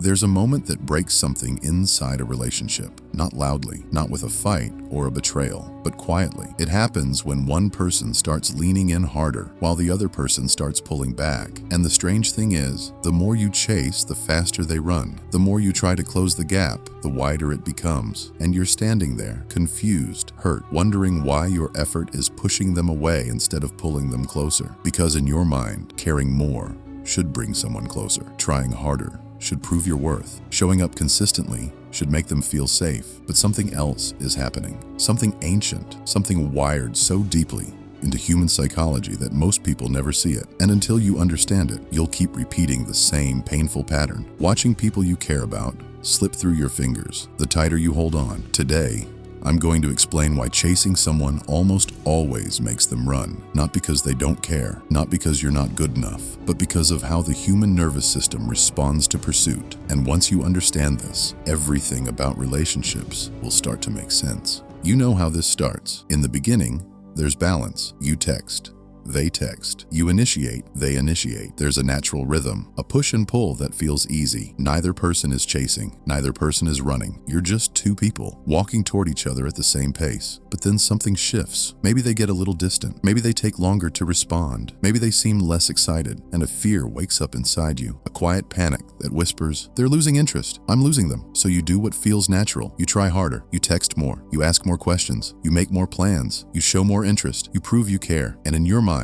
There's a moment that breaks something inside a relationship, not loudly, not with a fight or a betrayal, but quietly. It happens when one person starts leaning in harder while the other person starts pulling back. And the strange thing is, the more you chase, the faster they run. The more you try to close the gap, the wider it becomes. And you're standing there, confused, hurt, wondering why your effort is pushing them away instead of pulling them closer. Because in your mind, caring more should bring someone closer. Trying harder should prove your worth. Showing up consistently should make them feel safe. But something else is happening. Something ancient, something wired so deeply into human psychology that most people never see it. And until you understand it, you'll keep repeating the same painful pattern. Watching people you care about slip through your fingers the tighter you hold on. Today, I'm going to explain why chasing someone almost always makes them run. Not because they don't care, not because you're not good enough, but because of how the human nervous system responds to pursuit. And once you understand this, everything about relationships will start to make sense. You know how this starts. In the beginning, there's balance. You text. They text. You initiate, they initiate. There's a natural rhythm, a push and pull that feels easy. Neither person is chasing, neither person is running. You're just two people walking toward each other at the same pace. But then something shifts. Maybe they get a little distant. Maybe they take longer to respond. Maybe they seem less excited, and a fear wakes up inside you. A quiet panic that whispers, they're losing interest. I'm losing them. So you do what feels natural. You try harder. You text more. You ask more questions. You make more plans. You show more interest. You prove you care. And in your mind,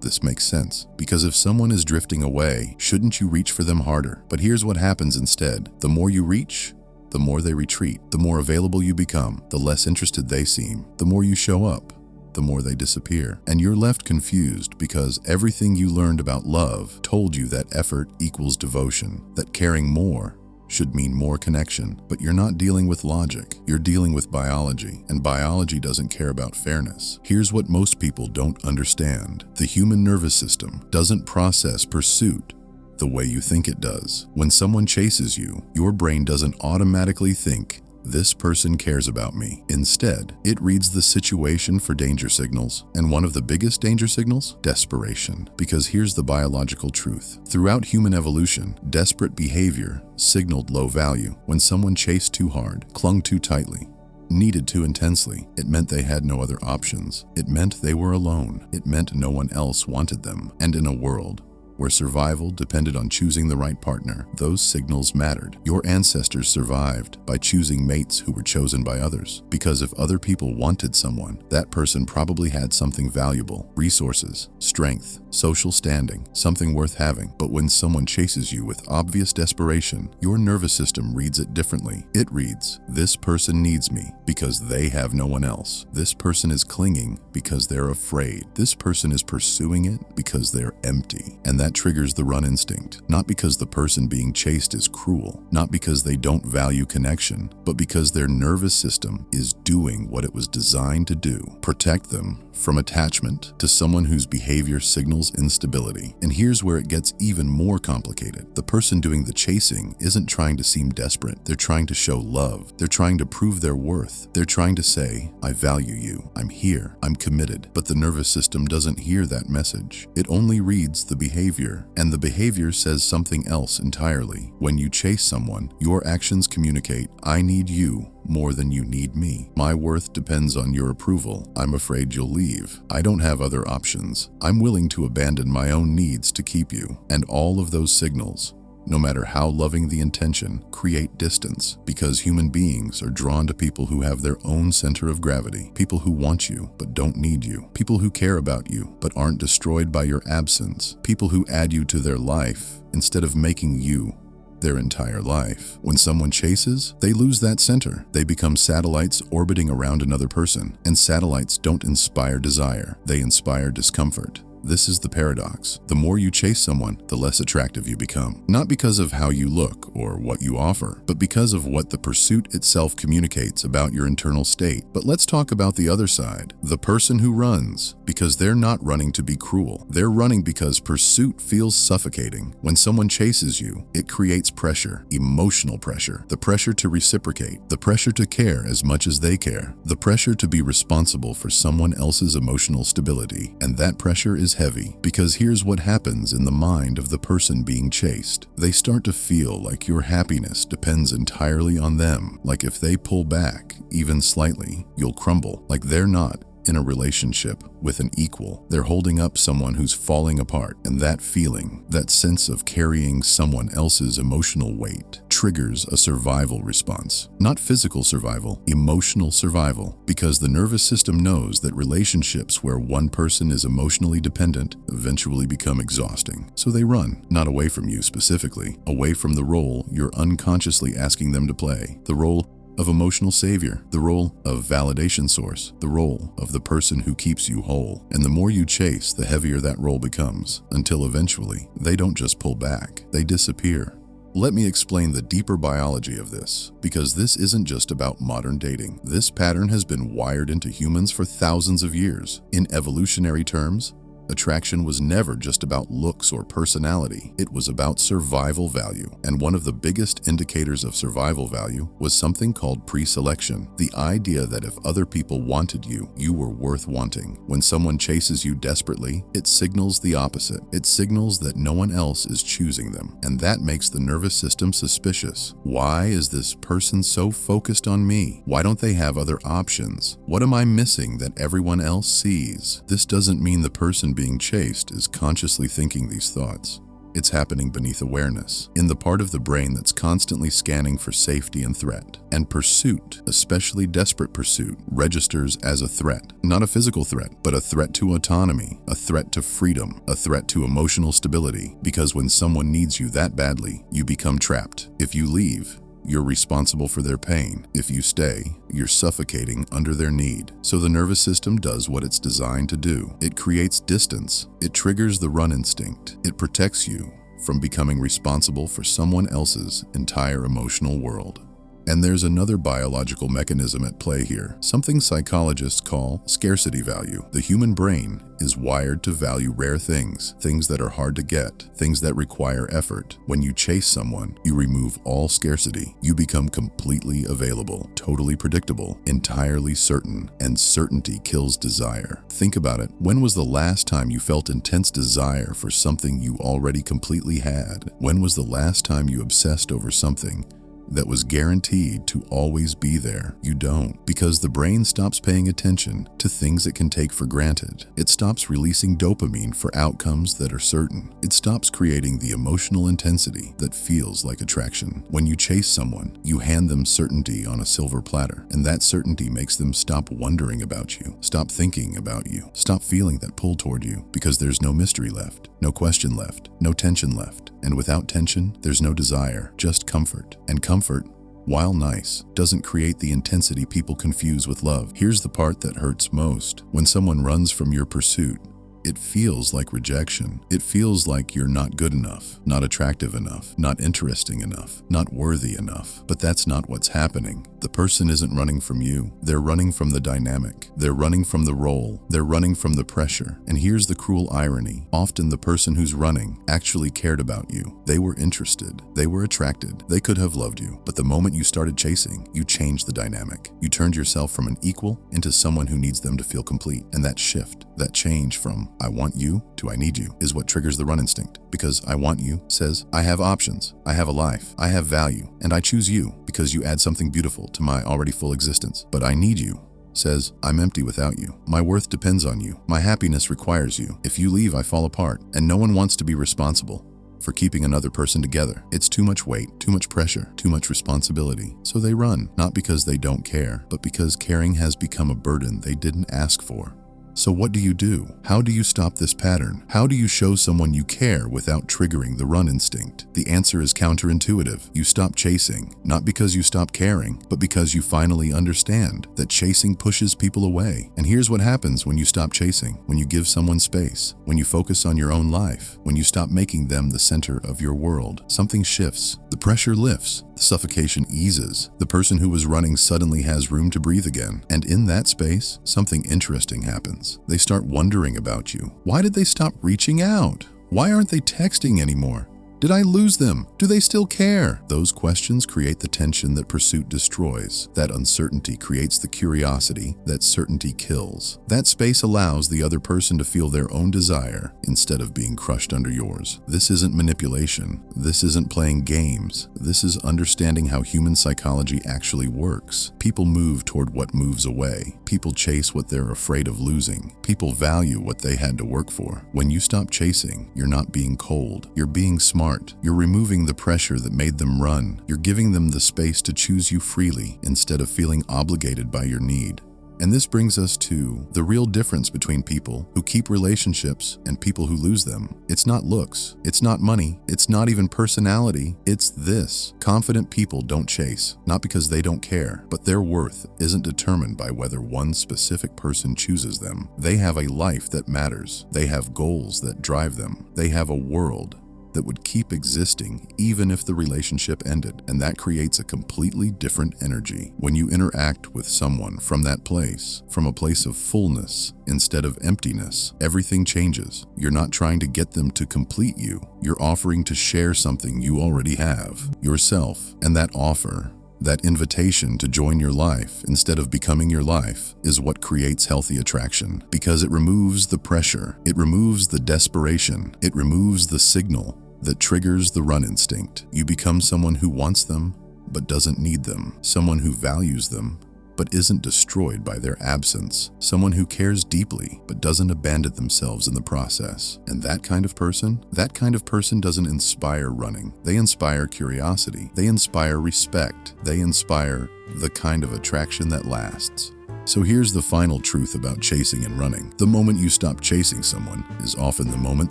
this makes sense. Because if someone is drifting away, shouldn't you reach for them harder? But here's what happens instead. The more you reach, the more they retreat. The more available you become, the less interested they seem. The more you show up, the more they disappear. And you're left confused because everything you learned about love told you that effort equals devotion, that caring more should mean more connection. But you're not dealing with logic, you're dealing with biology, and biology doesn't care about fairness. Here's what most people don't understand. The human nervous system doesn't process pursuit the way you think it does. When someone chases you, your brain doesn't automatically think, this person cares about me. Instead, it reads the situation for danger signals. And one of the biggest danger signals? Desperation. Because here's the biological truth. Throughout human evolution, desperate behavior signaled low value. When someone chased too hard, clung too tightly, needed too intensely, it meant they had no other options. It meant they were alone. It meant no one else wanted them. And in a world where survival depended on choosing the right partner, those signals mattered. Your ancestors survived by choosing mates who were chosen by others. Because if other people wanted someone, that person probably had something valuable: resources, strength, social standing, something worth having. But when someone chases you with obvious desperation, your nervous system reads it differently. It reads, this person needs me because they have no one else. This person is clinging because they're afraid. This person is pursuing it because they're empty. And that triggers the run instinct, not because the person being chased is cruel, not because they don't value connection, but because their nervous system is doing what it was designed to do: protect them from attachment to someone whose behavior signals instability. And here's where it gets even more complicated. The person doing the chasing isn't trying to seem desperate. They're trying to show love. They're trying to prove their worth. They're trying to say, I value you. I'm here. I'm committed. But the nervous system doesn't hear that message. It only reads the behavior, and the behavior says something else entirely. When you chase someone, your actions communicate, I need you more than you need me. My worth depends on your approval. I'm afraid you'll leave. I don't have other options. I'm willing to abandon my own needs to keep you. And all of those signals, no matter how loving the intention, create distance, because human beings are drawn to people who have their own center of gravity, people who want you but don't need you, people who care about you but aren't destroyed by your absence, people who add you to their life instead of making you their entire life. When someone chases, they lose that center. They become satellites orbiting around another person, and satellites don't inspire desire, they inspire discomfort. This is the paradox. The more you chase someone, the less attractive you become. Not because of how you look or what you offer, but because of what the pursuit itself communicates about your internal state. But let's talk about the other side. The person who runs, because they're not running to be cruel. They're running because pursuit feels suffocating. When someone chases you, it creates pressure, emotional pressure. The pressure to reciprocate, the pressure to care as much as they care, the pressure to be responsible for someone else's emotional stability. And that pressure is is heavy because here's what happens in the mind of the person being chased. They start to feel like your happiness depends entirely on them, like if they pull back even slightly, you'll crumble, like they're not in a relationship with an equal. They're holding up someone who's falling apart, and that feeling, that sense of carrying someone else's emotional weight, triggers a survival response. Not physical survival, emotional survival, because the nervous system knows that relationships where one person is emotionally dependent eventually become exhausting. So they run, not away from you specifically, away from the role you're unconsciously asking them to play, the role of emotional savior, the role of validation source, the role of the person who keeps you whole. And the more you chase, the heavier that role becomes, until eventually they don't just pull back, they disappear. Let me explain the deeper biology of this, because this isn't just about modern dating. This pattern has been wired into humans for thousands of years. In evolutionary terms, attraction was never just about looks or personality. It was about survival value. And one of the biggest indicators of survival value was something called pre-selection. The idea that if other people wanted you, you were worth wanting. When someone chases you desperately, it signals the opposite. It signals that no one else is choosing them. And that makes the nervous system suspicious. Why is this person so focused on me? Why don't they have other options? What am I missing that everyone else sees? This doesn't mean the person being chased is consciously thinking these thoughts. It's happening beneath awareness, in the part of the brain that's constantly scanning for safety and threat. And pursuit, especially desperate pursuit, registers as a threat. Not a physical threat, but a threat to autonomy, a threat to freedom, a threat to emotional stability. Because when someone needs you that badly, you become trapped. If you leave, you're responsible for their pain. If you stay, you're suffocating under their need. So the nervous system does what it's designed to do. It creates distance. It triggers the run instinct. It protects you from becoming responsible for someone else's entire emotional world. And there's another biological mechanism at play here, something psychologists call scarcity value. The human brain is wired to value rare things, things that are hard to get, things that require effort. When you chase someone, you remove all scarcity. You become completely available, totally predictable, entirely certain, and certainty kills desire. Think about it. When was the last time you felt intense desire for something you already completely had? When was the last time you obsessed over something that was guaranteed to always be there? You don't, because the brain stops paying attention to things it can take for granted. It stops releasing dopamine for outcomes that are certain. It stops creating the emotional intensity that feels like attraction. When you chase someone, you hand them certainty on a silver platter, and that certainty makes them stop wondering about you, stop thinking about you, stop feeling that pull toward you, because there's no mystery left, no question left, no tension left. And without tension, there's no desire, just comfort. And comfort, while nice, doesn't create the intensity people confuse with love. Here's the part that hurts most. When someone runs from your pursuit, it feels like rejection. It feels like you're not good enough, not attractive enough, not interesting enough, not worthy enough. But that's not what's happening. The person isn't running from you. They're running from the dynamic. They're running from the role. They're running from the pressure. And here's the cruel irony. Often the person who's running actually cared about you. They were interested. They were attracted. They could have loved you. But the moment you started chasing, you changed the dynamic. You turned yourself from an equal into someone who needs them to feel complete. And that shift, that change from I want you to I need you, is what triggers the run instinct. Because I want you says, I have options, I have a life, I have value, and I choose you because you add something beautiful to my already full existence. But I need you says, I'm empty without you. My worth depends on you. My happiness requires you. If you leave, I fall apart. And no one wants to be responsible for keeping another person together. It's too much weight, too much pressure, too much responsibility. So they run, not because they don't care, but because caring has become a burden they didn't ask for. So what do you do? How do you stop this pattern? How do you show someone you care without triggering the run instinct? The answer is counterintuitive. You stop chasing, not because you stop caring, but because you finally understand that chasing pushes people away. And here's what happens when you stop chasing, when you give someone space, when you focus on your own life, when you stop making them the center of your world. Something shifts. The pressure lifts. The suffocation eases. The person who was running suddenly has room to breathe again. And in that space, something interesting happens. They start wondering about you. Why did they stop reaching out? Why aren't they texting anymore? Did I lose them? Do they still care? Those questions create the tension that pursuit destroys. That uncertainty creates the curiosity that certainty kills. That space allows the other person to feel their own desire instead of being crushed under yours. This isn't manipulation. This isn't playing games. This is understanding how human psychology actually works. People move toward what moves away. People chase what they're afraid of losing. People value what they had to work for. When you stop chasing, you're not being cold. You're being smart. You're removing the pressure that made them run. You're giving them the space to choose you freely instead of feeling obligated by your need. And this brings us to the real difference between people who keep relationships and people who lose them. It's not looks, it's not money, it's not even personality, it's this. Confident people don't chase, not because they don't care, but their worth isn't determined by whether one specific person chooses them. They have a life that matters. They have goals that drive them. They have a world that would keep existing even if the relationship ended. And that creates a completely different energy. When you interact with someone from that place, from a place of fullness instead of emptiness, everything changes. You're not trying to get them to complete you. You're offering to share something you already have, yourself. And that offer, that invitation to join your life instead of becoming your life, is what creates healthy attraction, because it removes the pressure, it removes the desperation, it removes the signal that triggers the run instinct. You become someone who wants them but doesn't need them, someone who values them but isn't destroyed by their absence, someone who cares deeply but doesn't abandon themselves in the process. And that kind of person doesn't inspire running. They inspire curiosity. They inspire respect. They inspire the kind of attraction that lasts. So here's the final truth about chasing and running. The moment you stop chasing someone is often the moment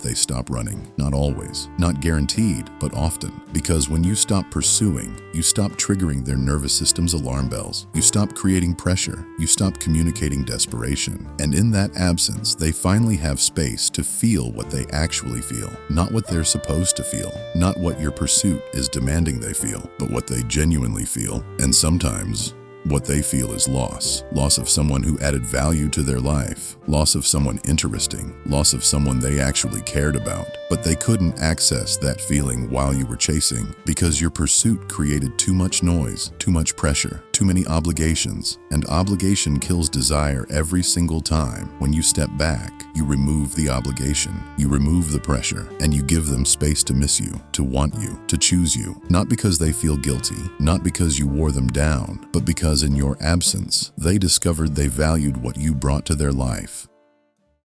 they stop running. Not always, not guaranteed, but often. Because when you stop pursuing, you stop triggering their nervous system's alarm bells. You stop creating pressure. You stop communicating desperation. And in that absence, they finally have space to feel what they actually feel. Not what they're supposed to feel. Not what your pursuit is demanding they feel, but what they genuinely feel. And sometimes, what they feel is loss. Loss of someone who added value to their life. Loss of someone interesting. Loss of someone they actually cared about. But they couldn't access that feeling while you were chasing because your pursuit created too much noise, too much pressure, too many obligations. And obligation kills desire every single time. When you step back, you remove the obligation, you remove the pressure, and you give them space to miss you, to want you, to choose you. Not because they feel guilty, not because you wore them down, but because in your absence, they discovered they valued what you brought to their life.